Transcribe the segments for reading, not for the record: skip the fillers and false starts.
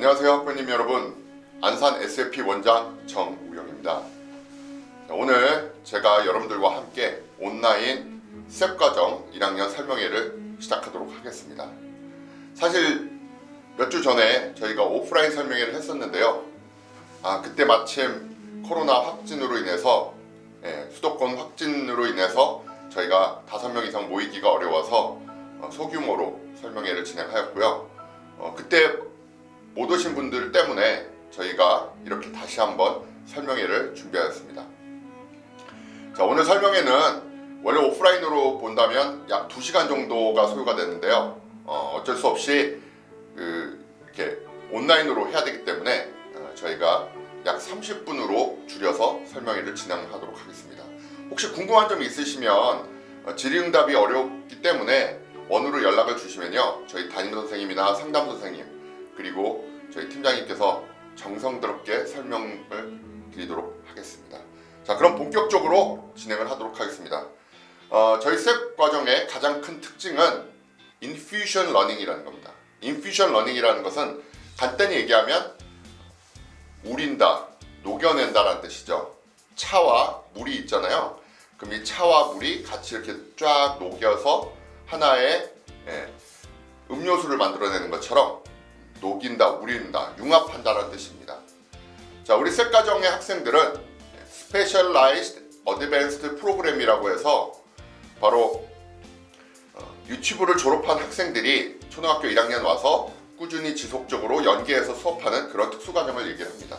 안녕하세요 학부님 여러분, 안산 SFP 원장 정우영입니다. 오늘 제가 여러분들과 함께 온라인 SEP과정 1학년 설명회를 시작하도록 하겠습니다. 사실 몇 주 전에 저희가 오프라인 설명회를 했었는데요. 그때 마침 코로나 확진으로 인해서 수도권 확진으로 인해서 저희가 5명 이상 모이기가 어려워서 소규모로 설명회를 진행하였고요. 그때 못 오신 분들 때문에 저희가 이렇게 다시 한번 설명회를 준비하였습니다. 자, 오늘 설명회는 원래 오프라인으로 본다면 약 2시간 정도가 소요가 되는데요. 어쩔 수 없이 이렇게 온라인으로 해야 되기 때문에 저희가 약 30분으로 줄여서 설명회를 진행하도록 하겠습니다. 혹시 궁금한 점이 있으시면 질의응답이 어렵기 때문에 원으로 연락을 주시면요, 저희 담임 선생님이나 상담 선생님 그리고 저희 팀장님께서 정성스럽게 설명을 드리도록 하겠습니다. 자, 그럼 본격적으로 진행을 하도록 하겠습니다. 저희 SEP 과정의 가장 큰 특징은 인퓨전 러닝이라는 겁니다. 인퓨전 러닝이라는 것은 간단히 얘기하면 우린다, 녹여낸다라는 뜻이죠. 차와 물이 있잖아요. 그럼 이 차와 물이 같이 이렇게 쫙 녹여서 하나의 음료수를 만들어내는 것처럼 녹인다, 우린다, 융합한다라는 뜻입니다. 자, 우리 SEP 과정의 학생들은 Specialized Advanced Program이라고 해서 바로 유치부를 졸업한 학생들이 초등학교 1학년 와서 꾸준히 지속적으로 연계해서 수업하는 그런 특수과정을 얘기를 합니다.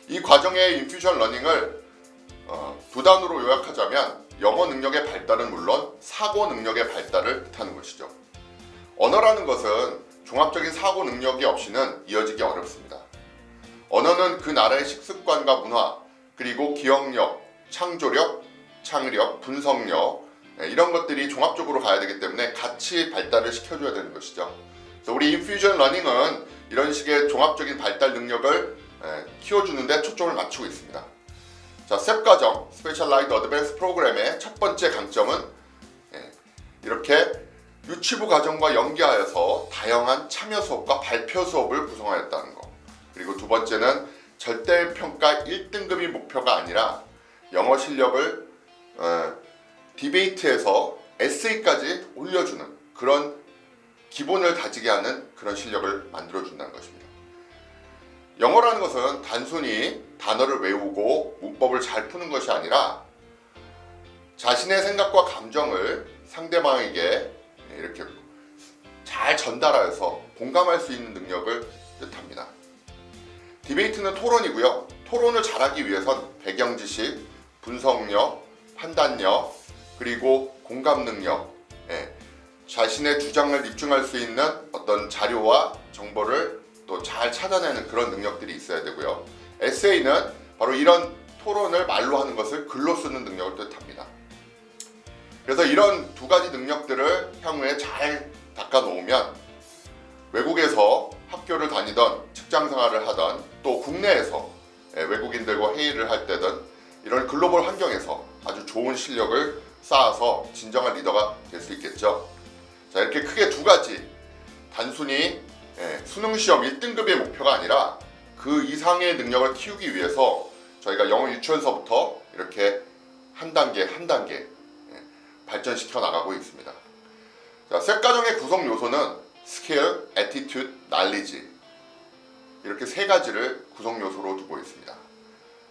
이 과정의 인퓨전 러닝을 두 단어로 요약하자면 영어 능력의 발달은 물론 사고 능력의 발달을 뜻하는 것이죠. 언어라는 것은 종합적인 사고 능력이 없이는 이어지기 어렵습니다. 언어는 그 나라의 식습관과 문화, 그리고 기억력, 창조력, 창의력, 분석력 이런 것들이 종합적으로 가야 되기 때문에 같이 발달을 시켜줘야 되는 것이죠. 그래서 우리 인퓨전 러닝은 이런 식의 종합적인 발달 능력을 키워주는 데 초점을 맞추고 있습니다. 자, SEP 과정, Specialized Advanced Program의 첫 번째 강점은 이렇게 유치부 과정과 연계하여서 다양한 참여 수업과 발표 수업을 구성하였다는 것. 그리고 두 번째는 절대평가 1등급이 목표가 아니라 영어 실력을 디베이트에서 에세이까지 올려주는 그런 기본을 다지게 하는 그런 실력을 만들어준다는 것입니다. 영어라는 것은 단순히 단어를 외우고 문법을 잘 푸는 것이 아니라 자신의 생각과 감정을 상대방에게 이렇게 잘 전달하여서 공감할 수 있는 능력을 뜻합니다. 디베이트는 토론이고요. 토론을 잘하기 위해선 배경 지식, 분석력, 판단력, 그리고 공감 능력, 자신의 주장을 입증할 수 있는 어떤 자료와 정보를 또 잘 찾아내는 그런 능력들이 있어야 되고요. 에세이는 바로 이런 토론을 말로 하는 것을 글로 쓰는 능력을 뜻합니다. 그래서 이런 두 가지 능력들을 향후에 잘 닦아 놓으면 외국에서 학교를 다니던 직장 생활을 하던 또 국내에서 외국인들과 회의를 할 때든 이런 글로벌 환경에서 아주 좋은 실력을 쌓아서 진정한 리더가 될 수 있겠죠. 자, 이렇게 크게 두 가지, 단순히 수능시험 1등급의 목표가 아니라 그 이상의 능력을 키우기 위해서 저희가 영어 유치원서부터 이렇게 한 단계 한 단계 발전시켜 나가고 있습니다. 자, SEP 과정의 구성 요소는 스킬, 애티튜드, knowledge 이렇게 세 가지를 구성 요소로 두고 있습니다.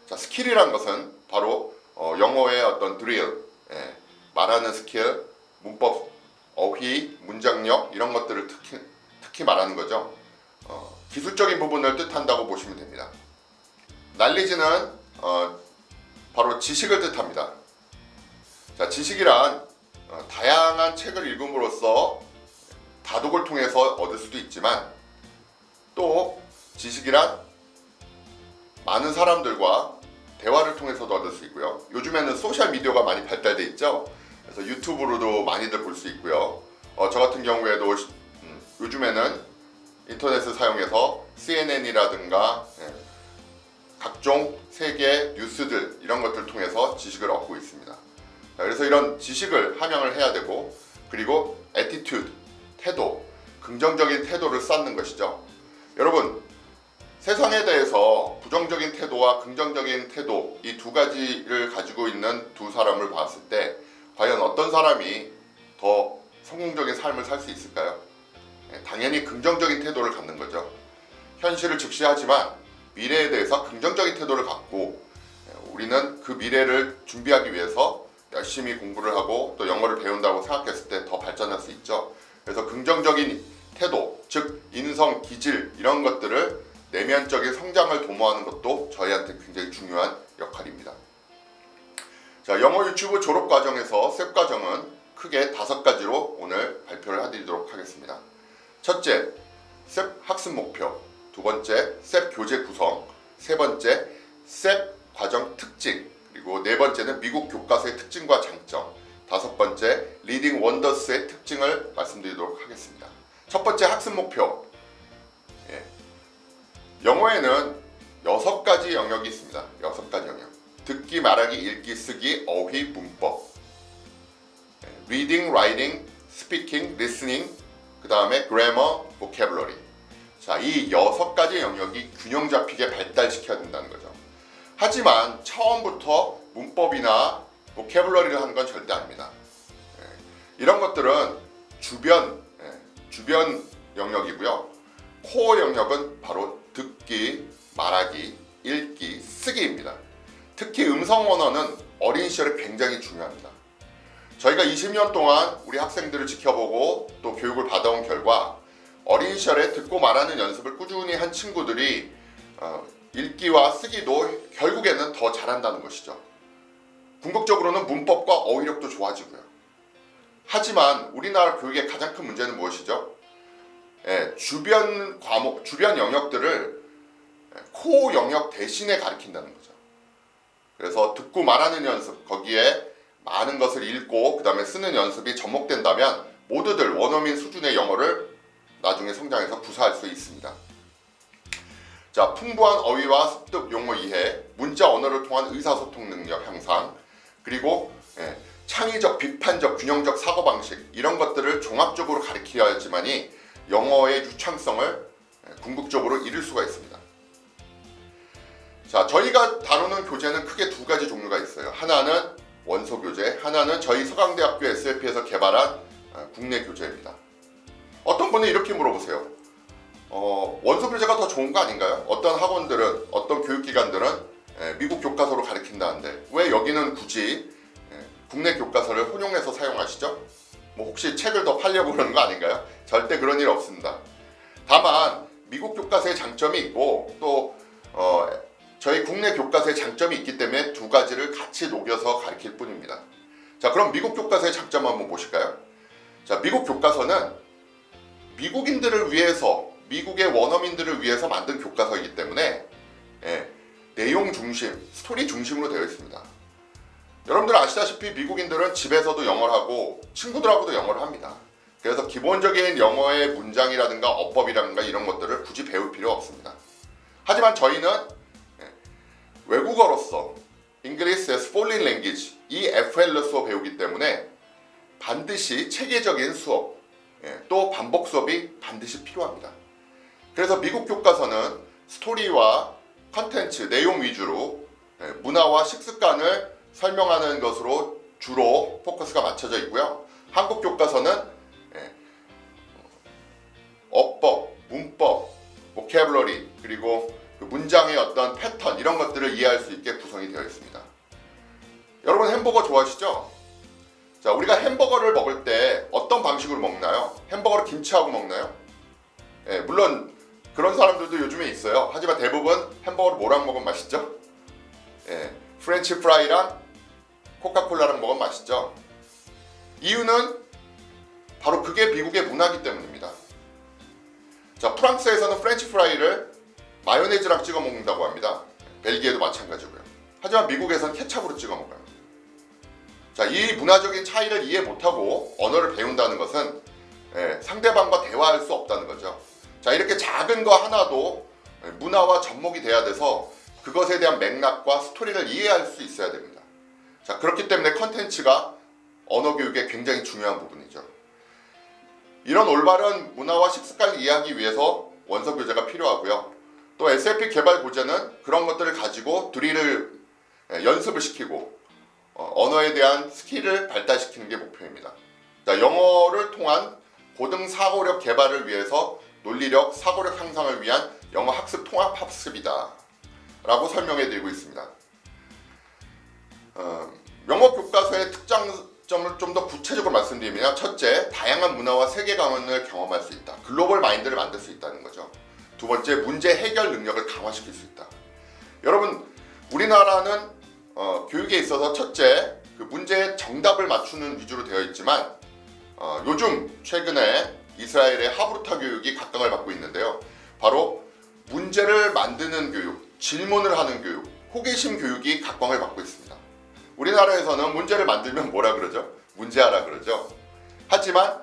자, 스킬이란 것은 바로 영어의 어떤 드릴, 말하는 스킬, 문법, 어휘, 문장력 이런 것들을 특히 말하는 거죠. 기술적인 부분을 뜻한다고 보시면 됩니다. knowledge는 바로 지식을 뜻합니다. 자, 지식이란 다양한 책을 읽음으로써 다독을 통해서 얻을 수도 있지만 또 지식이란 많은 사람들과 대화를 통해서도 얻을 수 있고요. 요즘에는 소셜 미디어가 많이 발달돼 있죠. 그래서 유튜브로도 많이들 볼 수 있고요. 저 같은 경우에도 요즘에는 인터넷을 사용해서 CNN이라든가 각종 세계 뉴스들 이런 것들을 통해서 지식을 얻고 있습니다. 그래서 이런 지식을 함양을 해야 되고, 그리고 애티튜드, 태도, 긍정적인 태도를 쌓는 것이죠. 여러분, 세상에 대해서 부정적인 태도와 긍정적인 태도 이 두 가지를 가지고 있는 두 사람을 봤을 때 과연 어떤 사람이 더 성공적인 삶을 살 수 있을까요? 당연히 긍정적인 태도를 갖는 거죠. 현실을 직시하지만 미래에 대해서 긍정적인 태도를 갖고 우리는 그 미래를 준비하기 위해서 열심히 공부를 하고 또 영어를 배운다고 생각했을 때 더 발전할 수 있죠. 그래서 긍정적인 태도, 즉 인성, 기질 이런 것들을 내면적인 성장을 도모하는 것도 저희한테 굉장히 중요한 역할입니다. 자, 영어 유튜브 졸업 과정에서 셉 과정은 크게 5가지로 오늘 발표를 해드리도록 하겠습니다. 첫째, 셉 학습 목표. 두 번째, 셉 교재 구성. 세 번째, 셉 과정 특징. 그리고 네 번째는 미국 교과서의 특징과 장점. 다섯 번째, 리딩 원더스의 특징을 말씀드리도록 하겠습니다. 첫 번째 학습 목표. 영어에는 6가지 영역이 있습니다. 6가지 영역. 듣기, 말하기, 읽기, 쓰기, 어휘, 문법. reading, writing, speaking, listening, 그 다음에 grammar, vocabulary. 자, 이 6가지 영역이 균형 잡히게 발달시켜야 된다는 거죠. 하지만 처음부터 문법이나 vocabulary를 하는 건 절대 아닙니다. 이런 것들은 주변 영역이고요. 코어 영역은 바로 듣기, 말하기, 읽기, 쓰기입니다. 특히 음성 언어는 어린 시절에 굉장히 중요합니다. 저희가 20년 동안 우리 학생들을 지켜보고 또 교육을 받아온 결과 어린 시절에 듣고 말하는 연습을 꾸준히 한 친구들이 읽기와 쓰기도 결국에는 더 잘한다는 것이죠. 궁극적으로는 문법과 어휘력도 좋아지고요. 하지만 우리나라 교육의 가장 큰 문제는 무엇이죠? 주변 과목, 주변 영역들을 코어 영역 대신에 가르친다는 거죠. 그래서 듣고 말하는 연습, 거기에 많은 것을 읽고 그 다음에 쓰는 연습이 접목된다면 모두들 원어민 수준의 영어를 나중에 성장해서 구사할 수 있습니다. 자, 풍부한 어휘와 습득 용어 이해, 문자 언어를 통한 의사소통 능력 향상, 그리고 창의적, 비판적, 균형적 사고방식 이런 것들을 종합적으로 가르쳐야지만이 영어의 유창성을 궁극적으로 이룰 수가 있습니다. 자, 저희가 다루는 교재는 크게 2가지 종류가 있어요. 하나는 원서 교재, 하나는 저희 서강대학교 SFP에서 개발한 국내 교재입니다. 어떤 분은 이렇게 물어보세요. 원서 교재가 더 좋은 거 아닌가요? 어떤 학원들은, 어떤 교육기관들은 미국 교과서로 가르친다는데 왜 여기는 굳이 국내 교과서를 혼용해서 사용하시죠? 뭐 혹시 책을 더 팔려고 그러는 거 아닌가요? 절대 그런 일 없습니다. 다만 미국 교과서의 장점이 있고 또 저희 국내 교과서의 장점이 있기 때문에 2가지를 같이 녹여서 가르칠 뿐입니다. 자, 그럼 미국 교과서의 장점 한번 보실까요? 자, 미국 교과서는 미국인들을 위해서, 미국의 원어민들을 위해서 만든 교과서이기 때문에 내용 중심, 스토리 중심으로 되어 있습니다. 여러분들 아시다시피 미국인들은 집에서도 영어를 하고 친구들하고도 영어를 합니다. 그래서 기본적인 영어의 문장이라든가 어법이라든가 이런 것들을 굳이 배울 필요 없습니다. 하지만 저희는 외국어로서 English as Foreign Language, EFL로 배우기 때문에 반드시 체계적인 수업, 또 반복 수업이 반드시 필요합니다. 그래서 미국 교과서는 스토리와 컨텐츠, 내용 위주로 문화와 식습관을 설명하는 것으로 주로 포커스가 맞춰져 있고요. 한국 교과서는 어법, 문법, vocabulary, 그리고 그 문장의 어떤 패턴 이런 것들을 이해할 수 있게 구성이 되어 있습니다. 여러분 햄버거 좋아하시죠? 자, 우리가 햄버거를 먹을 때 어떤 방식으로 먹나요? 햄버거를 김치하고 먹나요? 물론 그런 사람들도 요즘에 있어요. 하지만 대부분 햄버거를 뭐랑 먹으면 맛있죠? 프렌치 프라이랑 코카콜라랑 먹으면 맛있죠? 이유는 바로 그게 미국의 문화이기 때문입니다. 자, 프랑스에서는 프렌치 프라이를 마요네즈랑 찍어 먹는다고 합니다. 벨기에도 마찬가지고요. 하지만 미국에서는 케찹으로 찍어 먹어요. 자, 이 문화적인 차이를 이해 못하고 언어를 배운다는 것은 상대방과 대화할 수 없다는 거죠. 자, 이렇게 작은 거 하나도 문화와 접목이 돼야 돼서 그것에 대한 맥락과 스토리를 이해할 수 있어야 됩니다. 자, 그렇기 때문에 컨텐츠가 언어 교육에 굉장히 중요한 부분이죠. 이런 올바른 문화와 식습관을 이해하기 위해서 원서 교재가 필요하고요. 또 SLP 개발 고제는 그런 것들을 가지고 드릴을 연습을 시키고 언어에 대한 스킬을 발달시키는 게 목표입니다. 자, 영어를 통한 고등 사고력 개발을 위해서 논리력, 사고력 향상을 위한 영어 학습 통합 학습이다 라고 설명해 드리고 있습니다. 영어 교과서의 특장점을 좀 더 구체적으로 말씀드리면, 첫째, 다양한 문화와 세계관을 경험할 수 있다. 글로벌 마인드를 만들 수 있다는 거죠. 두 번째, 문제 해결 능력을 강화시킬 수 있다. 여러분, 우리나라는 교육에 있어서 첫째, 그 문제의 정답을 맞추는 위주로 되어 있지만 요즘 최근에 이스라엘의 하브루타 교육이 각광을 받고 있는데요. 바로 문제를 만드는 교육, 질문을 하는 교육, 호기심 교육이 각광을 받고 있습니다. 우리나라에서는 문제를 만들면 뭐라 그러죠? 문제하라 그러죠. 하지만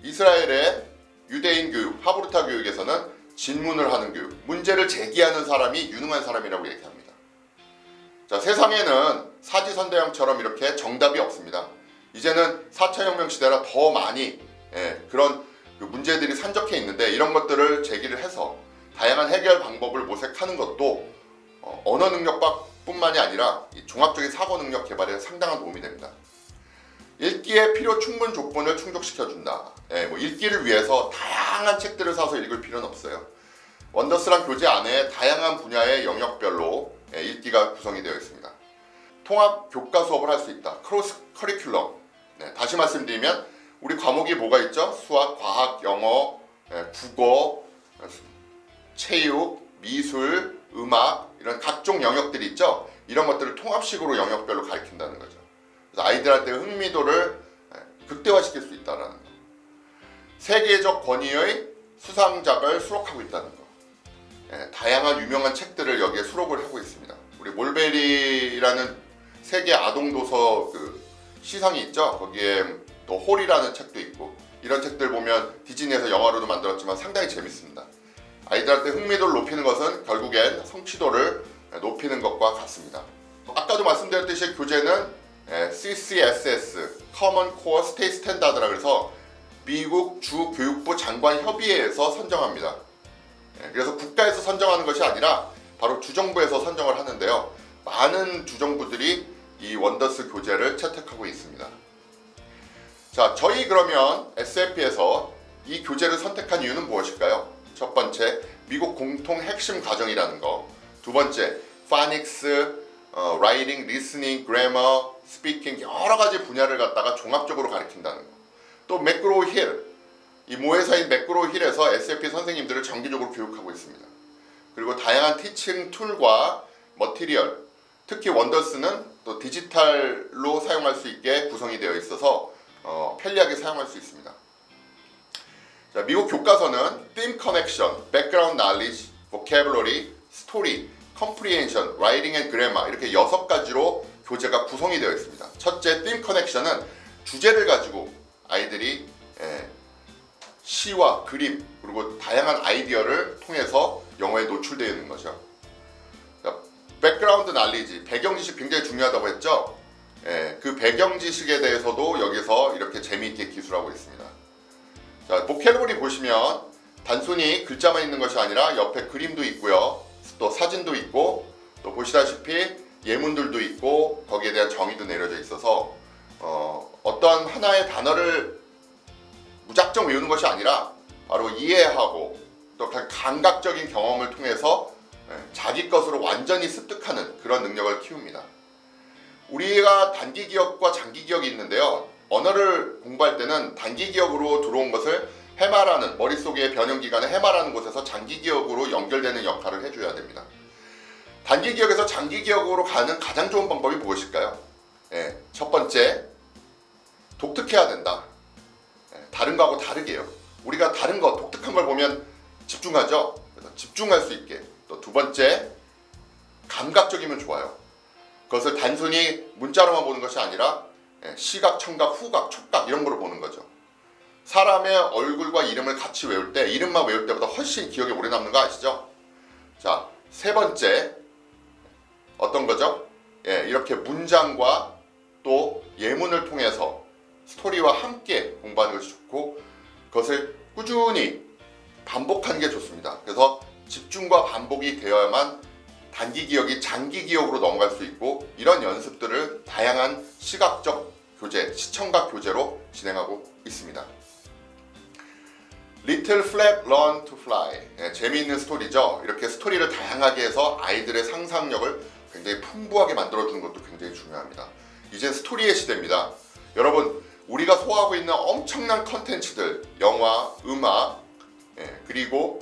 이스라엘의 유대인 교육, 하브루타 교육에서는 질문을 하는 교육, 문제를 제기하는 사람이 유능한 사람이라고 얘기합니다. 자, 세상에는 사지선다형처럼 이렇게 정답이 없습니다. 이제는 4차 혁명 시대라 더 많이 그런 문제들이 산적해 있는데, 이런 것들을 제기를 해서 다양한 해결 방법을 모색하는 것도 언어 능력뿐만이 아니라 종합적인 사고 능력 개발에 상당한 도움이 됩니다. 읽기에 필요 충분 조건을 충족시켜준다. 읽기를 위해서 다양한 책들을 사서 읽을 필요는 없어요. 원더스란 교재 안에 다양한 분야의 영역별로 읽기가 구성이 되어 있습니다. 통합 교과 수업을 할 수 있다. 크로스 커리큘럼. 다시 말씀드리면 우리 과목이 뭐가 있죠? 수학, 과학, 영어, 국어, 체육, 미술, 음악, 이런 각종 영역들이 있죠. 이런 것들을 통합식으로 영역별로 가르친다는 거죠. 그래서 아이들한테 흥미도를 극대화시킬 수 있다는 거. 세계적 권위의 수상작을 수록하고 있다는 거. 다양한 유명한 책들을 여기에 수록을 하고 있습니다. 우리 몰베리라는 세계 아동 도서 그 시상이 있죠. 거기에 또 홀이라는 책도 있고, 이런 책들 보면 디즈니에서 영화로도 만들었지만 상당히 재밌습니다. 아이들한테 흥미도를 높이는 것은 결국엔 성취도를 높이는 것과 같습니다. 아까도 말씀드렸듯이 교재는 CCSS, Common Core State Standard라 그래서 미국 주교육부 장관 협의회에서 선정합니다. 그래서 국가에서 선정하는 것이 아니라 바로 주정부에서 선정을 하는데요. 많은 주정부들이 이 원더스 교재를 채택하고 있습니다. 자, 저희 그러면 SLP에서 이 교재를 선택한 이유는 무엇일까요? 첫 번째, 미국 공통 핵심 과정이라는 거. 두 번째, 파닉스, 라이팅, 리스닝, 그래머, 스피킹 여러 가지 분야를 갖다가 종합적으로 가르친다는 거. 또 매크로 힐, 이 모회사인 매크로 힐에서 SLP 선생님들을 정기적으로 교육하고 있습니다. 그리고 다양한 티칭 툴과 머티리얼, 특히 원더스는 또 디지털로 사용할 수 있게 구성이 되어 있어서 편리하게 사용할 수 있습니다. 자, 미국 교과서는 Theme Connection, Background Knowledge, Vocabulary, Story, Comprehension, Writing and Grammar 이렇게 6가지로 교재가 구성이 되어 있습니다. 첫째, Theme Connection은 주제를 가지고 아이들이 시와 그림 그리고 다양한 아이디어를 통해서 영어에 노출되어 있는 거죠. 백그라운드 날리지, 배경 지식 굉장히 중요하다고 했죠. 그 배경 지식에 대해서도 여기서 이렇게 재미있게 기술하고 있습니다. 자, 보캐러블리 보시면 단순히 글자만 있는 것이 아니라 옆에 그림도 있고요, 또 사진도 있고, 또 보시다시피 예문들도 있고 거기에 대한 정의도 내려져 있어서 어떤 하나의 단어를 무작정 외우는 것이 아니라 바로 이해하고 또 감각적인 경험을 통해서 자기 것으로 완전히 습득하는 그런 능력을 키웁니다. 우리가 단기 기억과 장기 기억이 있는데요. 언어를 공부할 때는 단기 기억으로 들어온 것을 해마라는, 머릿속의 변형 기관의 해마라는 곳에서 장기 기억으로 연결되는 역할을 해줘야 됩니다. 단기 기억에서 장기 기억으로 가는 가장 좋은 방법이 무엇일까요? 첫 번째, 독특해야 된다. 다른 거하고 다르게요. 우리가 다른 거, 독특한 걸 보면 집중하죠. 그래서 집중할 수 있게. 또 두 번째, 감각적이면 좋아요. 그것을 단순히 문자로만 보는 것이 아니라 시각, 청각, 후각, 촉각 이런 거로 보는 거죠. 사람의 얼굴과 이름을 같이 외울 때 이름만 외울 때보다 훨씬 기억에 오래 남는 거 아시죠? 자, 세 번째 어떤 거죠? 이렇게 문장과 또 예문을 통해서 스토리와 함께 공부하는 것이 좋고, 그것을 꾸준히 반복하는 게 좋습니다. 그래서 집중과 반복이 되어야만 단기 기억이 장기 기억으로 넘어갈 수 있고, 이런 연습들을 다양한 시각적 교재, 시청각 교재로 진행하고 있습니다. Little Flap Learn to Fly. 재미있는 스토리죠. 이렇게 스토리를 다양하게 해서 아이들의 상상력을 굉장히 풍부하게 만들어주는 것도 굉장히 중요합니다. 이젠 스토리의 시대입니다. 여러분, 우리가 소화하고 있는 엄청난 컨텐츠들, 영화, 음악, 그리고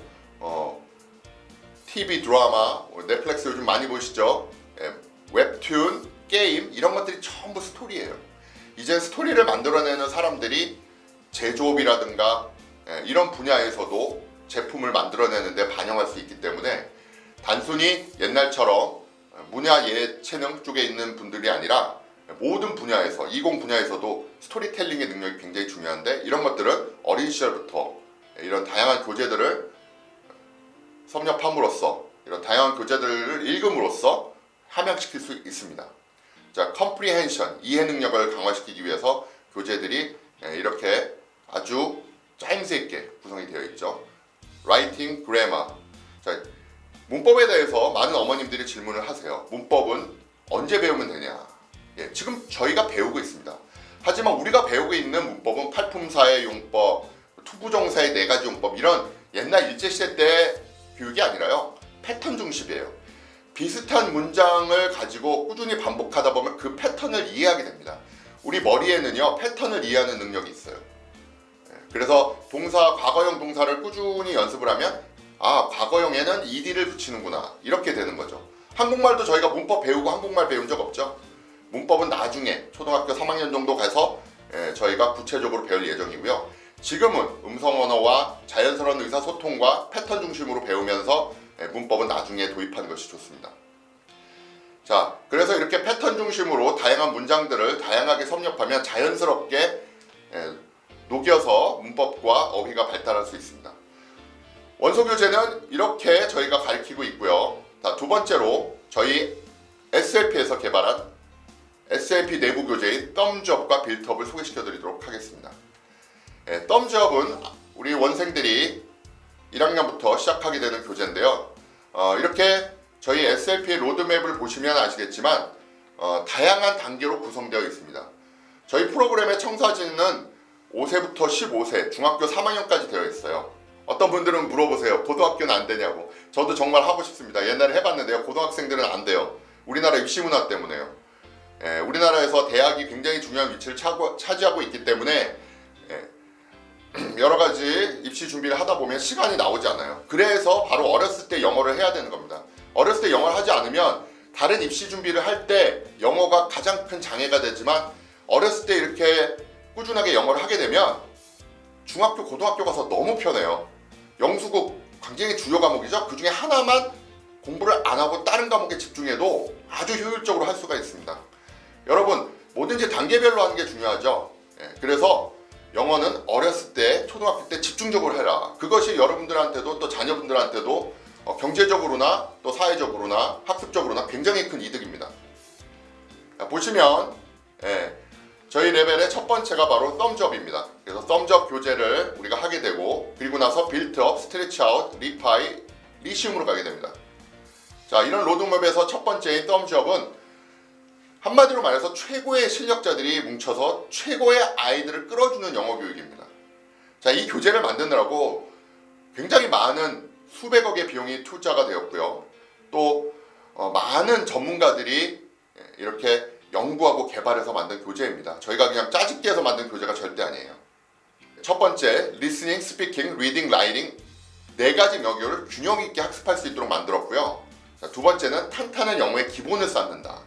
TV 드라마, 넷플릭스 요즘 많이 보시죠? 웹툰, 게임, 이런 것들이 전부 스토리예요. 이젠 스토리를 만들어내는 사람들이 제조업이라든가 이런 분야에서도 제품을 만들어내는데 반영할 수 있기 때문에, 단순히 옛날처럼 문화 예체능 쪽에 있는 분들이 아니라 모든 분야에서, 이공 분야에서도 스토리텔링의 능력이 굉장히 중요한데, 이런 것들은 어린 시절부터 이런 다양한 교재들을 섭렵함으로써, 이런 다양한 교재들을 읽음으로써 함양시킬 수 있습니다. 자, 컴프리헨션, 이해 능력을 강화시키기 위해서 교재들이 이렇게 아주 짜임새 있게 구성이 되어 있죠. 라이팅, 그래머. 자, 문법에 대해서 많은 어머님들이 질문을 하세요. 문법은 언제 배우면 되냐? 지금 저희가 배우고 있습니다. 하지만 우리가 배우고 있는 문법은 팔품사의 용법, 투부정사의 4가지 용법, 이런 옛날 일제시대 때 교육이 아니라요, 패턴 중심이에요. 비슷한 문장을 가지고 꾸준히 반복하다 보면 그 패턴을 이해하게 됩니다. 우리 머리에는요, 패턴을 이해하는 능력이 있어요. 그래서 동사, 과거형 동사를 꾸준히 연습을 하면, 아, 과거형에는 ed를 붙이는구나, 이렇게 되는 거죠. 한국말도 저희가 문법 배우고 한국말 배운 적 없죠? 문법은 나중에 초등학교 3학년 정도 가서 저희가 구체적으로 배울 예정이고요. 지금은 음성 언어와 자연스러운 의사소통과 패턴 중심으로 배우면서 문법은 나중에 도입하는 것이 좋습니다. 자, 그래서 이렇게 패턴 중심으로 다양한 문장들을 다양하게 섭렵하면 자연스럽게 녹여서 문법과 어휘가 발달할 수 있습니다. 원서 교재는 이렇게 저희가 가르치고 있고요. 자, 두 번째로 저희 SLP에서 개발한 SLP 내부 교재인 덤즈업과 빌트업을 소개시켜 드리도록 하겠습니다. 덤즈업은 우리 원생들이 1학년부터 시작하게 되는 교재인데요. 이렇게 저희 SLP의 로드맵을 보시면 아시겠지만 다양한 단계로 구성되어 있습니다. 저희 프로그램의 청사진은 5세부터 15세, 중학교 3학년까지 되어 있어요. 어떤 분들은 물어보세요. 고등학교는 안 되냐고. 저도 정말 하고 싶습니다. 옛날에 해봤는데요, 고등학생들은 안 돼요. 우리나라 입시 문화 때문에요. 우리나라에서 대학이 굉장히 중요한 위치를 차지하고 있기 때문에 여러 가지 입시 준비를 하다 보면 시간이 나오지 않아요. 그래서 바로 어렸을 때 영어를 해야 되는 겁니다. 어렸을 때 영어를 하지 않으면 다른 입시 준비를 할 때 영어가 가장 큰 장애가 되지만, 어렸을 때 이렇게 꾸준하게 영어를 하게 되면 중학교, 고등학교 가서 너무 편해요. 영수국 굉장히 주요 과목이죠. 그 중에 하나만 공부를 안 하고 다른 과목에 집중해도 아주 효율적으로 할 수가 있습니다. 여러분, 뭐든지 단계별로 하는 게 중요하죠. 그래서 영어는 어렸을 때, 초등학교 때 집중적으로 해라. 그것이 여러분들한테도 또 자녀분들한테도 경제적으로나 또 사회적으로나 학습적으로나 굉장히 큰 이득입니다. 보시면 저희 레벨의 첫 번째가 바로 썸즈업입니다. 그래서 썸즈업 교재를 우리가 하게 되고, 그리고 나서 빌트업, 스트레치아웃, 리파이, 리시움으로 가게 됩니다. 자, 이런 로드맵에서 첫 번째인 썸즈업은 한마디로 말해서 최고의 실력자들이 뭉쳐서 최고의 아이들을 끌어주는 영어 교육입니다. 자, 이 교재를 만드느라고 굉장히 많은 수백억의 비용이 투자가 되었고요. 또 많은 전문가들이 이렇게 연구하고 개발해서 만든 교재입니다. 저희가 그냥 짜집기 해서 만든 교재가 절대 아니에요. 첫 번째, 리스닝, 스피킹, 리딩, 라이팅 4가지 영역을 균형 있게 학습할 수 있도록 만들었고요. 자, 두 번째는 탄탄한 영어의 기본을 쌓는다.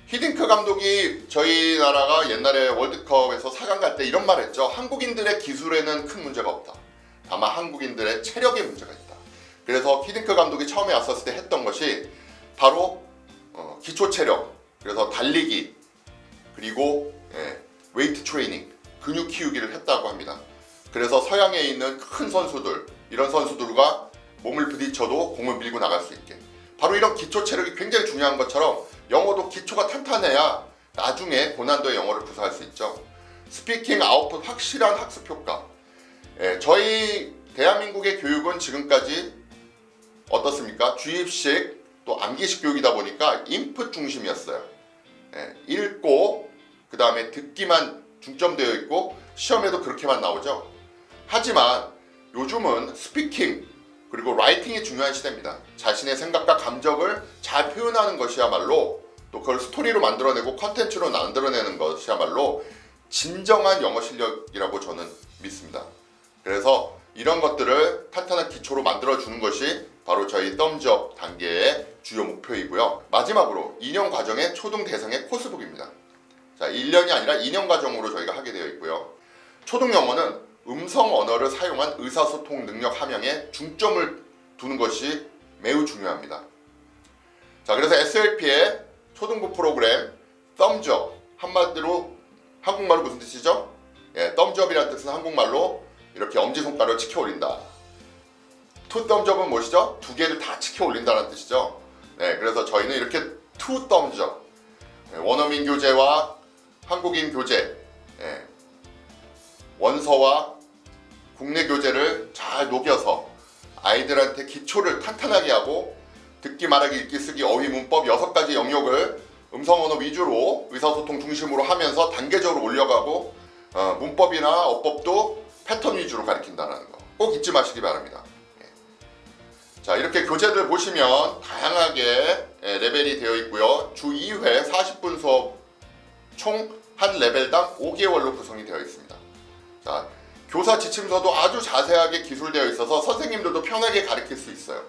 히딩크 감독이 저희 나라가 옛날에 월드컵에서 4강 갈 때 이런 말 했죠. 한국인들의 기술에는 큰 문제가 없다. 다만 한국인들의 체력에 문제가 있다. 그래서 히딩크 감독이 처음에 왔었을 때 했던 것이 바로 기초 체력, 그래서 달리기, 그리고 웨이트 트레이닝, 근육 키우기를 했다고 합니다. 그래서 서양에 있는 큰 선수들, 이런 선수들과 몸을 부딪혀도 공을 밀고 나갈 수 있게, 바로 이런 기초 체력이 굉장히 중요한 것처럼 영어도 기초가 탄탄해야 나중에 고난도의 영어를 구사할 수 있죠. 스피킹, 아웃풋, 확실한 학습 효과. 저희 대한민국의 교육은 지금까지 어떻습니까? 주입식 또 암기식 교육이다 보니까 인풋 중심이었어요. 읽고 그 다음에 듣기만 중점되어 있고 시험에도 그렇게만 나오죠. 하지만 요즘은 스피킹 그리고 라이팅이 중요한 시대입니다. 자신의 생각과 감정을 잘 표현하는 것이야말로 또 그걸 스토리로 만들어내고 컨텐츠로 만들어내는 것이야말로 진정한 영어 실력이라고 저는 믿습니다. 그래서 이런 것들을 탄탄한 기초로 만들어주는 것이 바로 저희 덤즈업 단계의 주요 목표이고요. 마지막으로 2년 과정의 초등 대상의 코스북입니다. 자, 1년이 아니라 2년 과정으로 저희가 하게 되어 있고요. 초등 영어는 음성 언어를 사용한 의사소통 능력 함양에 중점을 두는 것이 매우 중요합니다. 자, 그래서 SLP의 초등부 프로그램 덤즈업, 한마디로 한국말로 무슨 뜻이죠? 덤즈업이라는 뜻은 한국말로 이렇게 엄지손가락을 치켜 올린다. 투 덤즈업은 무엇이죠? 두 개를 다 치켜 올린다는 뜻이죠. 그래서 저희는 이렇게 투 덤즈업, 원어민 교재와 한국인 교재, 원서와 국내 교재를 잘 녹여서 아이들한테 기초를 탄탄하게 하고 듣기, 말하기, 읽기, 쓰기, 어휘, 문법 6가지 영역을 음성 언어 위주로 의사소통 중심으로 하면서 단계적으로 올려가고 문법이나 어법도 패턴 위주로 가르친다는 거 꼭 잊지 마시기 바랍니다. 자, 이렇게 교재들 보시면 다양하게 레벨이 되어 있고요. 주 2회 40분 수업 총 한 레벨당 5개월로 구성이 되어 있습니다. 자, 교사 지침서도 아주 자세하게 기술되어 있어서 선생님들도 편하게 가르칠 수 있어요.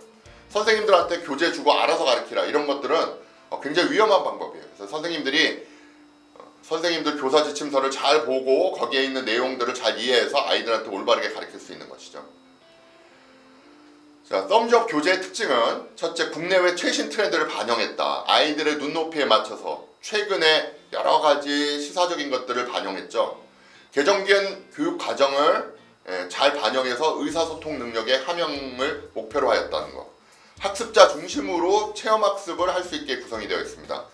선생님들한테 교재 주고 알아서 가르치라 이런 것들은 굉장히 위험한 방법이에요. 그래서 선생님들 교사 지침서를 잘 보고 거기에 있는 내용들을 잘 이해해서 아이들한테 올바르게 가르칠 수 있는 것이죠. 자, 덤즈업 교재의 특징은 첫째, 국내외 최신 트렌드를 반영했다. 아이들의 눈높이에 맞춰서 최근에 여러 가지 시사적인 것들을 반영했죠. 개정된 교육 과정을 잘 반영해서 의사소통 능력의 함양을 목표로 하였다는 것. 학습자 중심으로 체험학습을 할 수 있게 구성이 되어 있습니다.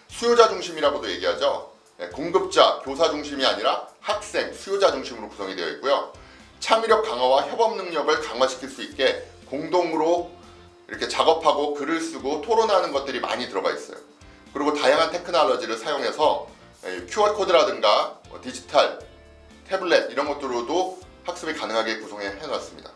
수요자 중심이라고도 얘기하죠. 공급자, 교사 중심이 아니라 학생, 수요자 중심으로 구성이 되어 있고요. 창의력 강화와 협업 능력을 강화시킬 수 있게 공동으로 이렇게 작업하고 글을 쓰고 토론하는 것들이 많이 들어가 있어요. 그리고 다양한 테크놀로지를 사용해서 QR코드라든가 디지털, 태블릿 이런 것들로도 학습이 가능하게 구성해 놨습니다.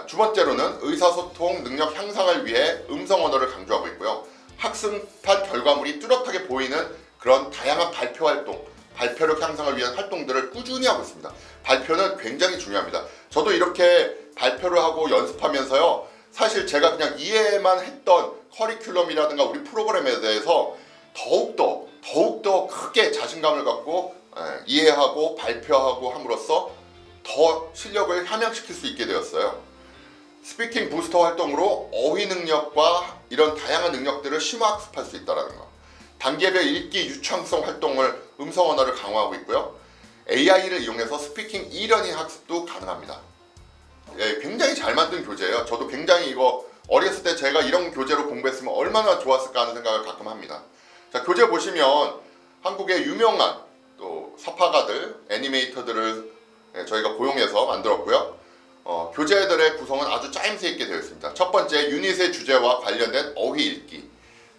두 번째로는 의사소통 능력 향상을 위해 음성 언어를 강조하고 있고요. 학습한 결과물이 뚜렷하게 보이는 그런 다양한 발표 활동, 발표력 향상을 위한 활동들을 꾸준히 하고 있습니다. 발표는 굉장히 중요합니다. 저도 이렇게 발표를 하고 연습하면서요, 사실 제가 그냥 이해만 했던 커리큘럼이라든가 우리 프로그램에 대해서 더욱더 크게 자신감을 갖고 이해하고 발표하고 함으로써 더 실력을 함양시킬 수 있게 되었어요. 스피킹 부스터 활동으로 어휘 능력과 이런 다양한 능력들을 심화학습할 수 있다는 거. 단계별 읽기 유창성 활동을 음성 언어를 강화하고 있고요. AI를 이용해서 스피킹 이러닝 학습도 가능합니다. 굉장히 잘 만든 교재예요. 저도 굉장히 이거 어렸을 때 제가 이런 교재로 공부했으면 얼마나 좋았을까 하는 생각을 가끔 합니다. 자, 교재 보시면 한국의 유명한 또 서파가들, 애니메이터들을 저희가 고용해서 만들었고요. 교재들의 구성은 아주 짜임새 있게 되어 있습니다. 첫 번째, 유닛의 주제와 관련된 어휘 읽기.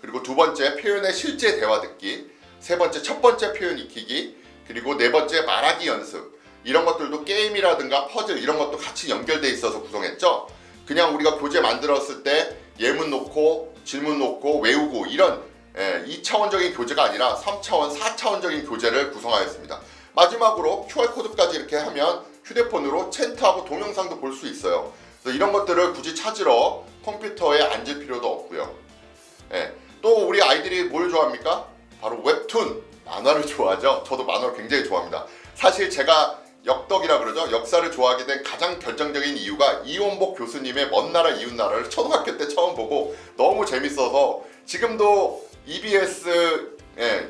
그리고 두 번째, 표현의 실제 대화 듣기. 세 번째, 첫 번째 표현 익히기. 그리고 네 번째, 말하기 연습. 이런 것들도 게임이라든가 퍼즐 이런 것도 같이 연결돼 있어서 구성했죠. 그냥 우리가 교재 만들었을 때 예문 놓고 질문 놓고 외우고 이런 2차원적인 교재가 아니라 3차원, 4차원적인 교재를 구성하였습니다. 마지막으로 QR코드까지 이렇게 하면 휴대폰으로 챈트하고 동영상도 볼 수 있어요. 그래서 이런 것들을 굳이 찾으러 컴퓨터에 앉을 필요도 없고요. 또 우리 아이들이 뭘 좋아합니까? 바로 웹툰, 만화를 좋아하죠. 저도 만화를 굉장히 좋아합니다. 사실 제가 역덕이라 그러죠. 역사를 좋아하게 된 가장 결정적인 이유가 이원복 교수님의 먼 나라 이웃 나라를 초등학교 때 처음 보고 너무 재밌어서 지금도 EBS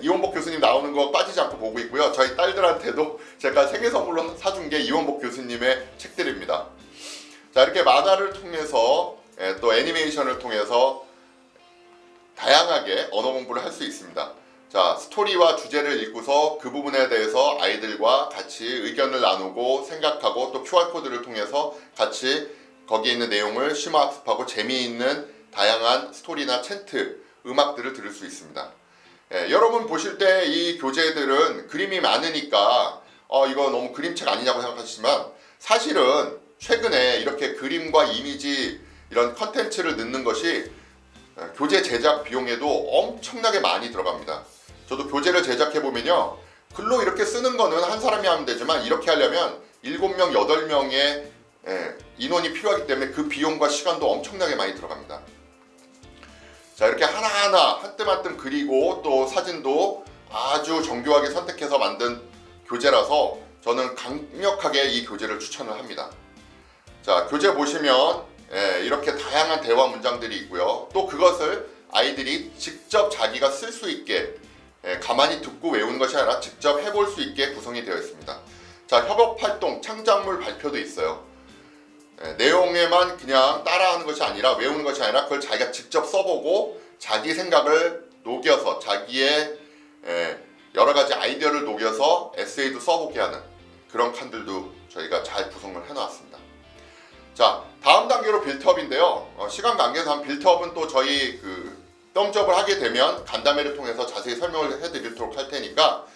이원복 교수님 나오는 거 빠지지 않고 보고 있고요. 저희 딸들한테도 제가 생일 선물로 사준 게 이원복 교수님의 책들입니다. 자, 이렇게 만화를 통해서 또 애니메이션을 통해서 다양하게 언어 공부를 할 수 있습니다. 자, 스토리와 주제를 읽고서 그 부분에 대해서 아이들과 같이 의견을 나누고 생각하고 또 QR코드를 통해서 같이 거기에 있는 내용을 심화학습하고 재미있는 다양한 스토리나 챈트, 음악들을 들을 수 있습니다. 여러분 보실 때 이 교재들은 그림이 많으니까 이거 너무 그림책 아니냐고 생각하시지만 사실은 최근에 이렇게 그림과 이미지 이런 컨텐츠를 넣는 것이 교재 제작 비용에도 엄청나게 많이 들어갑니다. 저도 교재를 제작해 보면요, 글로 이렇게 쓰는 거는 한 사람이 하면 되지만 이렇게 하려면 7명, 8명의 인원이 필요하기 때문에 그 비용과 시간도 엄청나게 많이 들어갑니다. 자, 이렇게 하나하나 한 뜸 한 뜸 그리고 또 사진도 아주 정교하게 선택해서 만든 교재라서 저는 강력하게 이 교재를 추천을 합니다. 자, 교재 보시면 이렇게 다양한 대화 문장들이 있고요. 또 그것을 아이들이 직접 자기가 쓸 수 있게 가만히 듣고 외우는 것이 아니라 직접 해볼 수 있게 구성이 되어 있습니다. 자, 협업활동, 창작물 발표도 있어요. 내용에만 그냥 따라하는 것이 아니라 외우는 것이 아니라 그걸 자기가 직접 써보고 자기 생각을 녹여서 자기의 여러 가지 아이디어를 녹여서 에세이도 써보게 하는 그런 칸들도 저희가 잘 구성을 해놨습니다. 자, 다음 단계로 빌트업인데요. 시간 관계상 빌트업은 또 저희 덤접을 하게 되면 간담회를 통해서 자세히 설명을 해드리도록 할 테니까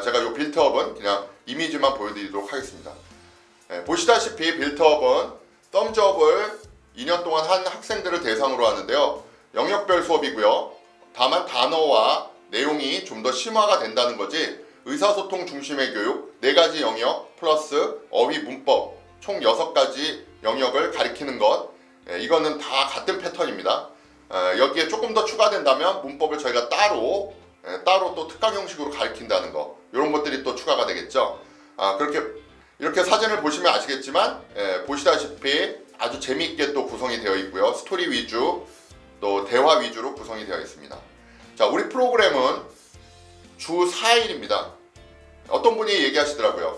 제가 이 빌트업은 그냥 이미지만 보여드리도록 하겠습니다. 보시다시피 빌트업은 덤접을 2년 동안 한 학생들을 대상으로 하는데요. 영역별 수업이고요. 다만 단어와 내용이 좀 더 심화가 된다는 거지 의사소통 중심의 교육 4가지 영역 플러스 어휘 문법 총 6가지 영역을 가리키는 것, 이거는 다 같은 패턴입니다. 여기에 조금 더 추가된다면 문법을 저희가 따로 또 특강 형식으로 가리킨다는 거, 이런 것들이 또 추가가 되겠죠. 이렇게 사진을 보시면 아시겠지만 보시다시피 아주 재미있게 또 구성이 되어 있고요. 스토리 위주 또 대화 위주로 구성이 되어 있습니다. 자, 우리 프로그램은 주 4일입니다. 어떤 분이 얘기하시더라고요.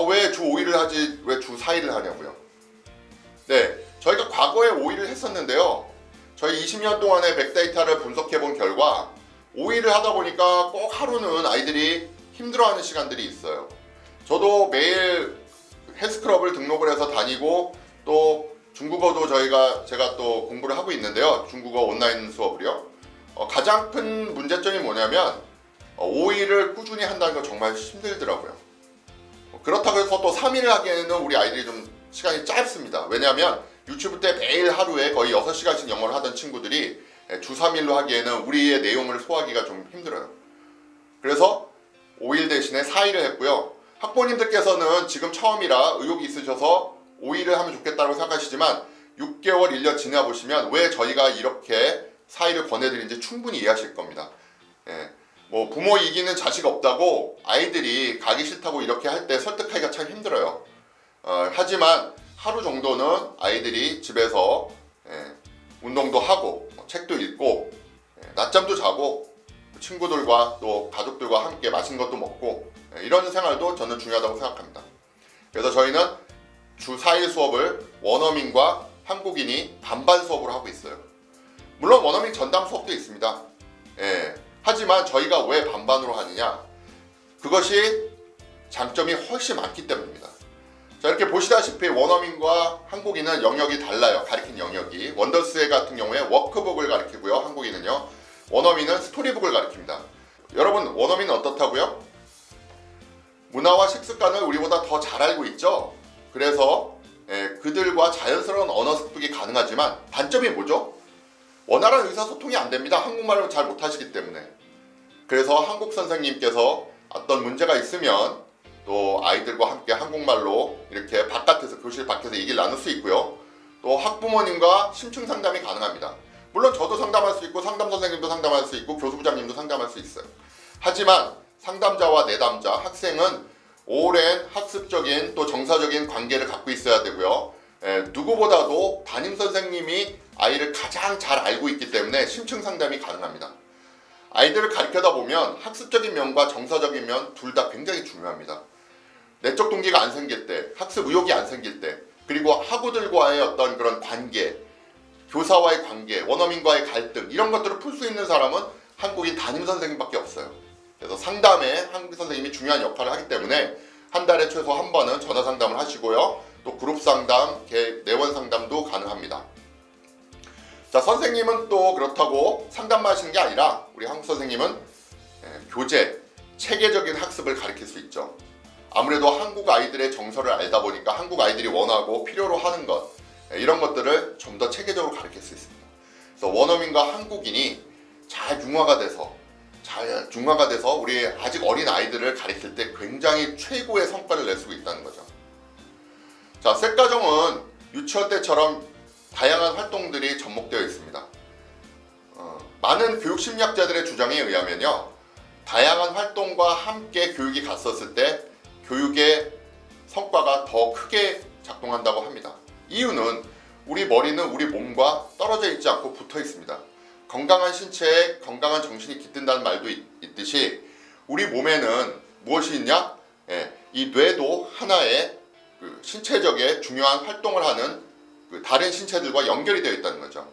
왜 주 5일을 하지 왜 주 4일을 하냐고요. 네, 저희가 과거에 5일을 했었는데요. 저희 20년 동안의 백데이터를 분석해 본 결과 5일을 하다 보니까 꼭 하루는 아이들이 힘들어하는 시간들이 있어요. 저도 매일 헬스클럽을 등록을 해서 다니고 또 중국어도 제가 또 공부를 하고 있는데요. 중국어 온라인 수업을요. 가장 큰 문제점이 뭐냐면 5일을 꾸준히 한다는 건 정말 힘들더라고요. 그렇다고 해서 또 3일을 하기에는 우리 아이들이 좀 시간이 짧습니다. 왜냐하면 유치부 때 매일 하루에 거의 6시간씩 영어를 하던 친구들이 주 3일로 하기에는 우리의 내용을 소화하기가 좀 힘들어요. 그래서 5일 대신에 4일을 했고요. 학부모님들께서는 지금 처음이라 의욕이 있으셔서 5일을 하면 좋겠다고 생각하시지만 6개월, 1년 지나보시면 왜 저희가 이렇게 4일을 권해드린지 충분히 이해하실 겁니다. 뭐 부모 이기는 자식 없다고 아이들이 가기 싫다고 이렇게 할 때 설득하기가 참 힘들어요. 하지만 하루 정도는 아이들이 집에서 운동도 하고 책도 읽고 낮잠도 자고 친구들과 또 가족들과 함께 맛있는 것도 먹고 이런 생활도 저는 중요하다고 생각합니다. 그래서 저희는 주 4일 수업을 원어민과 한국인이 반반 수업으로 하고 있어요. 물론 원어민 전담 수업도 있습니다. 하지만 저희가 왜 반반으로 하느냐, 그것이 장점이 훨씬 많기 때문입니다. 자, 이렇게 보시다시피 원어민과 한국인은 영역이 달라요. 가리킨 영역이. 원더스의 같은 경우에 워크북을 가리키고요. 한국인은요. 원어민은 스토리북을 가리킵니다. 여러분, 원어민은 어떻다고요? 문화와 식습관을 우리보다 더 잘 알고 있죠. 그래서 그들과 자연스러운 언어 습득이 가능하지만 단점이 뭐죠? 원활한 의사소통이 안 됩니다. 한국말을 잘 못하시기 때문에. 그래서 한국 선생님께서 어떤 문제가 있으면 또 아이들과 함께 한국말로 이렇게 바깥에서, 교실 밖에서 얘기를 나눌 수 있고요. 또 학부모님과 심층 상담이 가능합니다. 물론 저도 상담할 수 있고 상담 선생님도 상담할 수 있고 교수부장님도 상담할 수 있어요. 하지만 상담자와 내담자, 학생은 오랜 학습적인 또 정서적인 관계를 갖고 있어야 되고요. 누구보다도 담임 선생님이 아이를 가장 잘 알고 있기 때문에 심층 상담이 가능합니다. 아이들을 가르쳐다 보면 학습적인 면과 정서적인 면 둘 다 굉장히 중요합니다. 내적 동기가 안 생길 때, 학습 의욕이 안 생길 때, 그리고 학우들과의 어떤 그런 관계, 교사와의 관계, 원어민과의 갈등, 이런 것들을 풀 수 있는 사람은 한국인 담임 선생님밖에 없어요. 그래서 상담에 한국 선생님이 중요한 역할을 하기 때문에 한 달에 최소 한 번은 전화 상담을 하시고요. 또 그룹 상담, 내원 상담도 가능합니다. 자, 선생님은 또 그렇다고 상담만 하시는 게 아니라 우리 한국 선생님은 교재, 체계적인 학습을 가르칠 수 있죠. 아무래도 한국 아이들의 정서를 알다 보니까 한국 아이들이 원하고 필요로 하는 것, 이런 것들을 좀 더 체계적으로 가르칠 수 있습니다. 그래서 원어민과 한국인이 잘 융화가 돼서 우리 아직 어린 아이들을 가르칠 때 굉장히 최고의 성과를 낼 수 있다는 거죠. 자, 셋가정은 유치원 때처럼 다양한 활동들이 접목되어 있습니다. 많은 교육심리학자들의 주장에 의하면요, 다양한 활동과 함께 교육이 갔었을 때 교육의 성과가 더 크게 작동한다고 합니다. 이유는 우리 머리는 우리 몸과 떨어져 있지 않고 붙어 있습니다. 건강한 신체에 건강한 정신이 깃든다는 말도 있듯이 우리 몸에는 무엇이 있냐? 이 뇌도 하나의 신체적인 중요한 활동을 하는 다른 신체들과 연결이 되어 있다는 거죠.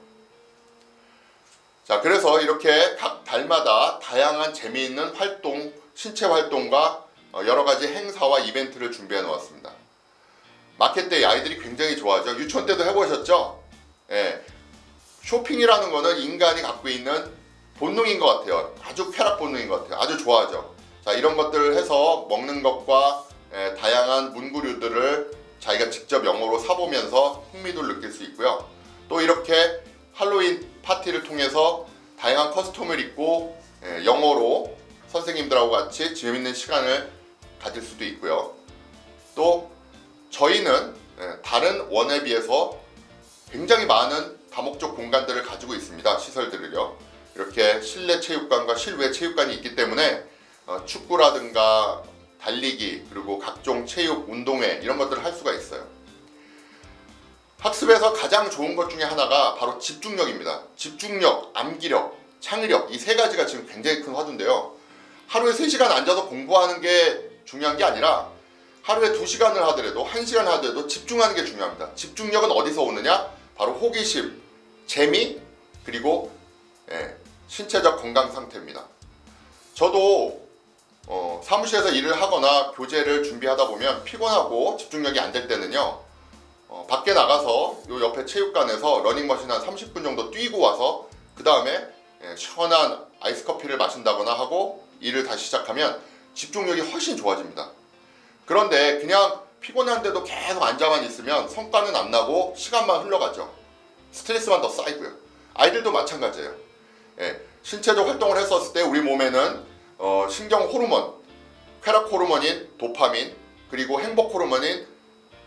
자, 그래서 이렇게 각 달마다 다양한 재미있는 활동, 신체 활동과 여러 가지 행사와 이벤트를 준비해 놓았습니다. 마켓 데이 아이들이 굉장히 좋아하죠. 유치원 때도 해보셨죠? 쇼핑이라는 거는 인간이 갖고 있는 본능인 것 같아요. 아주 쾌락 본능인 것 같아요. 아주 좋아하죠. 자, 이런 것들을 해서 먹는 것과 다양한 문구류들을 자기가 직접 영어로 사보면서 흥미도를 느낄 수 있고요. 또 이렇게 할로윈 파티를 통해서 다양한 커스텀을 입고 영어로 선생님들하고 같이 재밌는 시간을 가질 수도 있고요. 또 저희는 다른 원에 비해서 굉장히 많은 다목적 공간들을 가지고 있습니다. 시설들을요. 이렇게 실내 체육관과 실외 체육관이 있기 때문에 축구라든가 달리기, 그리고 각종 체육, 운동회 이런 것들을 할 수가 있어요. 학습에서 가장 좋은 것 중에 하나가 바로 집중력입니다. 집중력, 암기력, 창의력, 이 세 가지가 지금 굉장히 큰 화두인데요. 하루에 3시간 앉아서 공부하는 게 중요한 게 아니라 하루에 2시간을 하더라도 1시간 하더라도 집중하는 게 중요합니다. 집중력은 어디서 오느냐? 바로 호기심, 재미, 그리고 신체적 건강 상태입니다. 저도 사무실에서 일을 하거나 교재를 준비하다 보면 피곤하고 집중력이 안 될 때는요, 밖에 나가서 요 옆에 체육관에서 러닝머신 한 30분 정도 뛰고 와서 그 다음에 시원한 아이스 커피를 마신다거나 하고 일을 다시 시작하면 집중력이 훨씬 좋아집니다. 그런데 그냥 피곤한데도 계속 앉아만 있으면 성과는 안 나고 시간만 흘러가죠. 스트레스만 더 쌓이고요. 아이들도 마찬가지예요. 신체적 활동을 했었을 때 우리 몸에는 신경 호르몬, 쾌락 호르몬인 도파민, 그리고 행복 호르몬인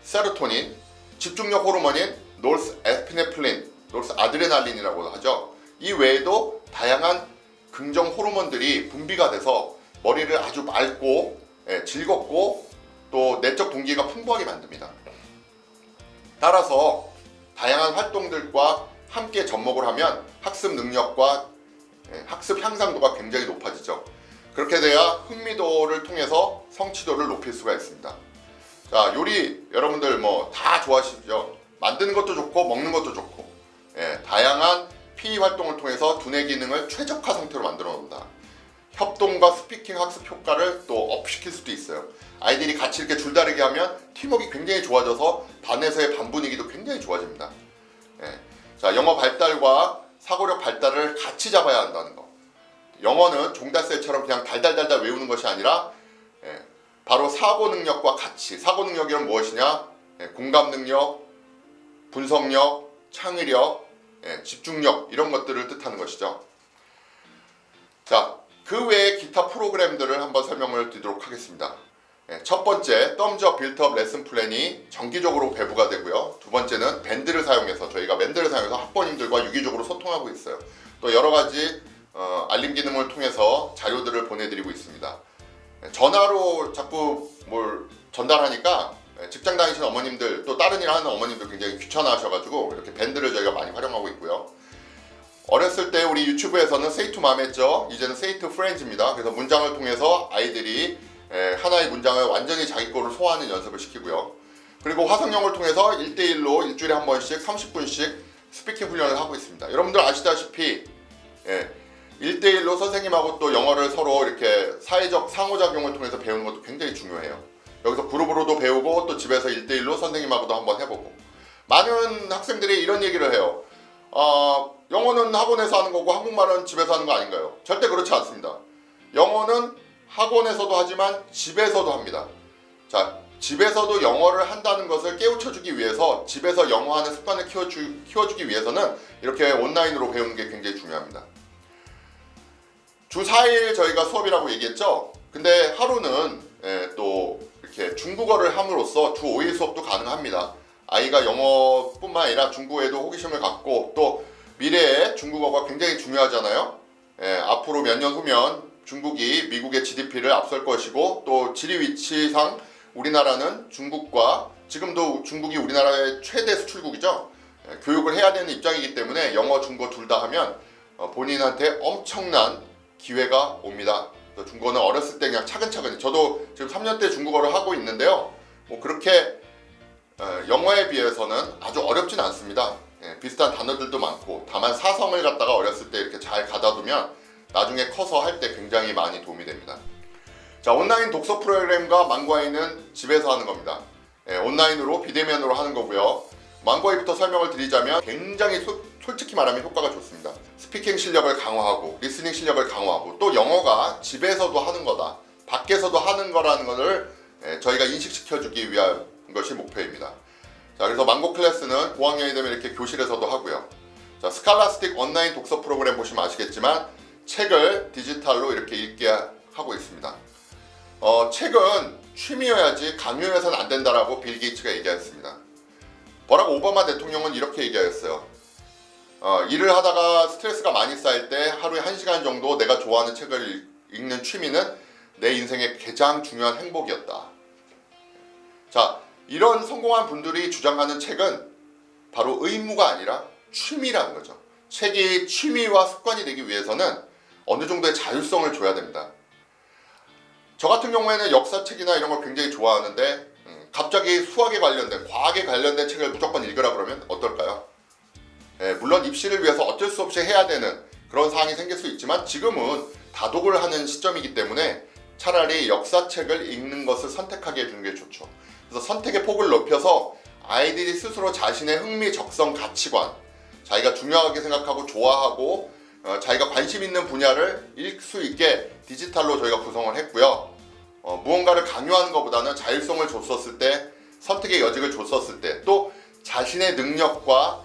세로토닌, 집중력 호르몬인 노르에피네프린, 노르아드레날린이라고 하죠. 이 외에도 다양한 긍정 호르몬들이 분비가 돼서 머리를 아주 맑고 즐겁고 또 내적 동기가 풍부하게 만듭니다. 따라서 다양한 활동들과 함께 접목을 하면 학습 능력과 학습 향상도가 굉장히 높아지죠. 그렇게 돼야 흥미도를 통해서 성취도를 높일 수가 있습니다. 자, 요리 여러분들 뭐 다 좋아하시죠? 만드는 것도 좋고 먹는 것도 좋고, 다양한 PE 활동을 통해서 두뇌 기능을 최적화 상태로 만들어 놓는다. 협동과 스피킹 학습 효과를 또 업시킬 수도 있어요. 아이들이 같이 이렇게 줄다리기 하면 팀워크가 굉장히 좋아져서 반에서의 반 분위기도 굉장히 좋아집니다. 자, 영어 발달과 사고력 발달을 같이 잡아야 한다는 거. 영어는 종달새처럼 그냥 달달달달 외우는 것이 아니라 바로 사고 능력과 같이. 사고 능력이란 무엇이냐? 공감 능력, 분석력, 창의력, 집중력, 이런 것들을 뜻하는 것이죠. 자, 그 외에 기타 프로그램들을 한번 설명을 드리도록 하겠습니다. 첫 번째, 덤즈업 빌트업 레슨 플랜이 정기적으로 배부가 되고요. 두 번째는 밴드를 사용해서, 저희가 밴드를 사용해서 학부모님들과 유기적으로 소통하고 있어요. 또 여러 가지 알림 기능을 통해서 자료들을 보내드리고 있습니다. 전화로 자꾸 뭘 전달하니까 직장 다니시는 어머님들, 또 다른 일 하는 어머님들 굉장히 귀찮아하셔가지고 이렇게 밴드를 저희가 많이 활용하고 있고요. 어렸을 때 우리 유튜브에서는 Say to Mom 했죠. 이제는 Say to Friends입니다. 그래서 문장을 통해서 아이들이 하나의 문장을 완전히 자기 거로 소화하는 연습을 시키고요. 그리고 화성영어를 통해서 1대1로 일주일에 한 번씩 30분씩 스피킹 훈련을 하고 있습니다. 여러분들 아시다시피 1대1로 선생님하고 또 영어를 서로 이렇게 사회적 상호작용을 통해서 배우는 것도 굉장히 중요해요. 여기서 그룹으로도 배우고 또 집에서 1대1로 선생님하고도 한번 해보고. 많은 학생들이 이런 얘기를 해요. 영어는 학원에서 하는 거고 한국말은 집에서 하는 거 아닌가요? 절대 그렇지 않습니다. 영어는 학원에서도 하지만 집에서도 합니다. 자, 집에서도 영어를 한다는 것을 깨우쳐주기 위해서, 집에서 영어하는 습관을 키워주기 위해서는 이렇게 온라인으로 배우는 게 굉장히 중요합니다. 주 4일 저희가 수업이라고 얘기했죠. 근데 하루는 또 이렇게 중국어를 함으로써 주 5일 수업도 가능합니다. 아이가 영어뿐만 아니라 중국어에도 호기심을 갖고, 또 미래에 중국어가 굉장히 중요하잖아요. 앞으로 몇 년 후면 중국이 미국의 GDP를 앞설 것이고, 또 지리 위치상 우리나라는 중국과, 지금도 중국이 우리나라의 최대 수출국이죠. 교육을 해야 되는 입장이기 때문에 영어, 중국어 둘 다 하면 본인한테 엄청난 기회가 옵니다. 중국어는 어렸을 때 그냥 차근차근히, 저도 지금 3년째 중국어를 하고 있는데요. 뭐 그렇게 영어에 비해서는 아주 어렵진 않습니다. 비슷한 단어들도 많고, 다만 사성을 갖다가 어렸을 때 이렇게 잘 가다두면 나중에 커서 할 때 굉장히 많이 도움이 됩니다. 자, 온라인 독서 프로그램과 망고아이는 집에서 하는 겁니다. 온라인으로 비대면으로 하는 거고요. 망고아이부터 설명을 드리자면 굉장히 솔직히 말하면 효과가 좋습니다. 스피킹 실력을 강화하고 리스닝 실력을 강화하고, 또 영어가 집에서도 하는 거다, 밖에서도 하는 거라는 것을 저희가 인식시켜주기 위한 것이 목표입니다. 자, 그래서 망고 클래스는 고학년이 되면 이렇게 교실에서도 하고요. 자, 스칼라스틱 온라인 독서 프로그램 보시면 아시겠지만 책을 디지털로 이렇게 읽게 하고 있습니다. 책은 취미여야지 강요해서는 안 된다라고 빌 게이츠가 얘기했습니다. 버락 오바마 대통령은 이렇게 얘기하였어요. 일을 하다가 스트레스가 많이 쌓일 때 하루에 1시간 정도 내가 좋아하는 책을 읽는 취미는 내 인생의 가장 중요한 행복이었다. 자, 이런 성공한 분들이 주장하는 책은 바로 의무가 아니라 취미라는 거죠. 책이 취미와 습관이 되기 위해서는 어느 정도의 자율성을 줘야 됩니다. 저 같은 경우에는 역사책이나 이런 걸 굉장히 좋아하는데 갑자기 수학에 관련된, 과학에 관련된 책을 무조건 읽으라 그러면 어떨까요? 물론 입시를 위해서 어쩔 수 없이 해야 되는 그런 상황이 생길 수 있지만, 지금은 다독을 하는 시점이기 때문에 차라리 역사책을 읽는 것을 선택하게 해주는 게 좋죠. 그래서 선택의 폭을 높여서 아이들이 스스로 자신의 흥미, 적성, 가치관, 자기가 중요하게 생각하고 좋아하고 자기가 관심 있는 분야를 읽을 수 있게 디지털로 저희가 구성을 했고요. 무언가를 강요하는 것보다는 자율성을 줬었을 때, 선택의 여직을 줬었을 때, 또 자신의 능력과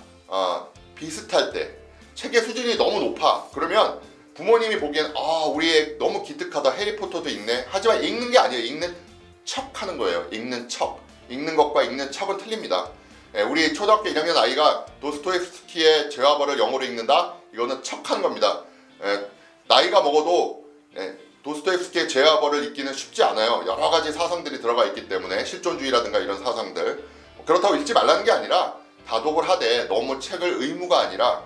비슷할 때, 책의 수준이 너무 높아 그러면 부모님이 보기엔 우리 애 너무 기특하다, 해리포터도 읽네. 하지만 읽는 게 아니에요. 읽는 척 하는 거예요. 읽는 척. 읽는 것과 읽는 척은 틀립니다. 우리 초등학교 1학년 아이가 도스토옙스키의 죄와벌을 영어로 읽는다? 이거는 척하는 겁니다. 나이가 먹어도 도스토옙스키의 죄와벌을 읽기는 쉽지 않아요. 여러 가지 사상들이 들어가 있기 때문에, 실존주의라든가 이런 사상들. 그렇다고 읽지 말라는 게 아니라 다독을 하되 너무 책을 의무가 아니라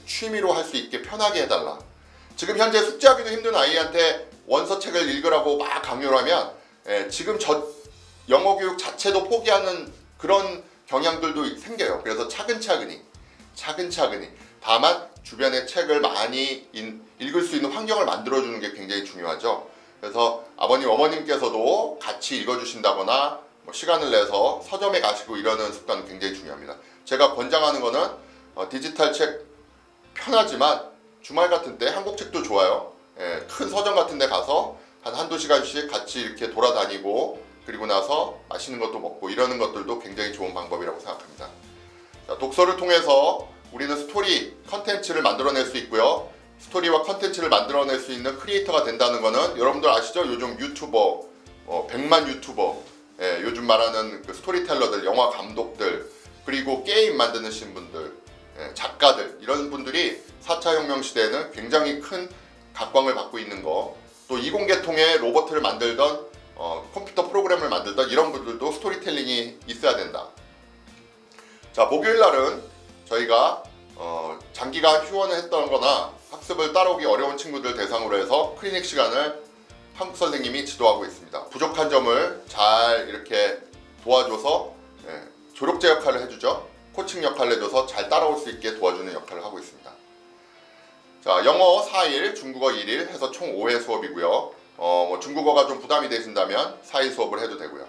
취미로 할 수 있게 편하게 해달라. 지금 현재 숙제하기도 힘든 아이한테 원서책을 읽으라고 막 강요를 하면 지금 영어 교육 자체도 포기하는 그런 경향들도 생겨요. 그래서 차근차근히 다만 주변에 책을 많이 읽을 수 있는 환경을 만들어주는 게 굉장히 중요하죠. 그래서 아버님, 어머님께서도 같이 읽어주신다거나 시간을 내서 서점에 가시고 이러는 습관은 굉장히 중요합니다. 제가 권장하는 거는 디지털 책 편하지만 주말 같은 때 한국 책도 좋아요. 큰 서점 같은 데 가서 한두 시간씩 같이 이렇게 돌아다니고, 그리고 나서 맛있는 것도 먹고 이러는 것들도 굉장히 좋은 방법이라고 생각합니다. 자, 독서를 통해서 우리는 스토리, 컨텐츠를 만들어낼 수 있고요. 스토리와 컨텐츠를 만들어낼 수 있는 크리에이터가 된다는 거는 여러분들 아시죠? 요즘 유튜버, 100만 유튜버, 요즘 말하는 그 스토리텔러들, 영화 감독들, 그리고 게임 만드시는 분들, 작가들, 이런 분들이 4차 혁명 시대에는 굉장히 큰 각광을 받고 있는 거, 또 이공계통의 로버트를 만들던 컴퓨터 프로그램을 만들던 이런 분들도 스토리텔링이 있어야 된다. 자, 목요일 날은 저희가 장기간 휴원을 했던 거나 학습을 따라오기 어려운 친구들 대상으로 해서 클리닉 시간을 한국 선생님이 지도하고 있습니다. 부족한 점을 잘 이렇게 도와줘서 조력제 역할을 해주죠. 코칭 역할을 해줘서 잘 따라올 수 있게 도와주는 역할을 하고 있습니다. 자, 영어 4일, 중국어 1일 해서 총 5회 수업이고요. 중국어가 좀 부담이 되신다면 4일 수업을 해도 되고요.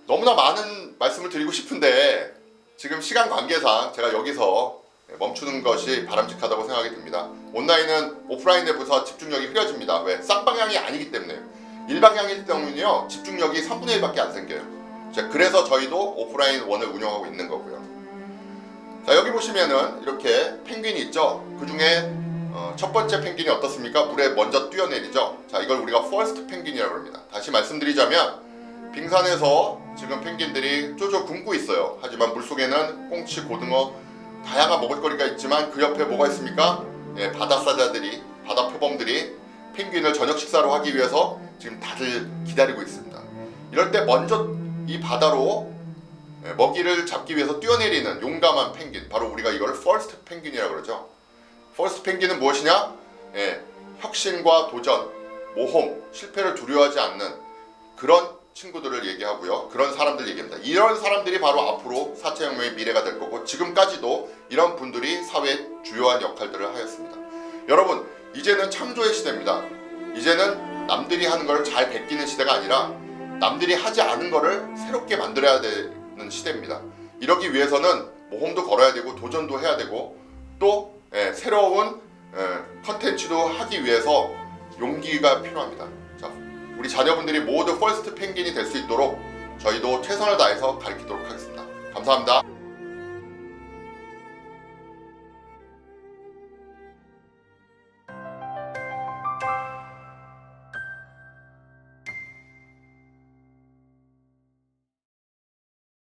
너무나 많은 말씀을 드리고 싶은데 지금 시간 관계상 제가 여기서 멈추는 것이 바람직하다고 생각이 듭니다. 온라인은 오프라인에 비해서 집중력이 흐려집니다. 왜? 쌍방향이 아니기 때문에요. 일방향이기 때문에요. 집중력이 3분의 1밖에 안 생겨요. 자, 그래서 저희도 오프라인 원을 운영하고 있는 거고요. 자, 여기 보시면은 이렇게 펭귄이 있죠. 그 중에 첫 번째 펭귄이 어떻습니까? 물에 먼저 뛰어내리죠. 자, 이걸 우리가 퍼스트 펭귄이라고 합니다. 다시 말씀드리자면 빙산에서 지금 펭귄들이 쪼쪼 굶고 있어요. 하지만 물속에는 꽁치, 고등어 다양한 먹을거리가 있지만 그 옆에 뭐가 있습니까? 예, 바다사자들이, 바다 표범들이 펭귄을 저녁 식사로 하기 위해서 지금 다들 기다리고 있습니다. 이럴 때 먼저 이 바다로 먹이를 잡기 위해서 뛰어내리는 용감한 펭귄, 바로 우리가 이걸 퍼스트 펭귄이라고 그러죠. 퍼스트 펭귄은 무엇이냐? 혁신과 도전, 모험, 실패를 두려워하지 않는 그런 친구들을 얘기하고요. 그런 사람들 얘기합니다. 이런 사람들이 바로 앞으로 4차 혁명의 미래가 될 거고 지금까지도 이런 분들이 사회에 주요한 역할들을 하였습니다. 여러분, 이제는 창조의 시대입니다. 이제는 남들이 하는 걸 잘 베끼는 시대가 아니라 남들이 하지 않은 거를 새롭게 만들어야 되는 시대입니다. 이러기 위해서는 모험도 걸어야 되고 도전도 해야 되고 또 새로운 컨텐츠도 하기 위해서 용기가 필요합니다. 자, 우리 자녀분들이 모두 퍼스트 펭귄이 될 수 있도록 저희도 최선을 다해서 가르치도록 하겠습니다. 감사합니다.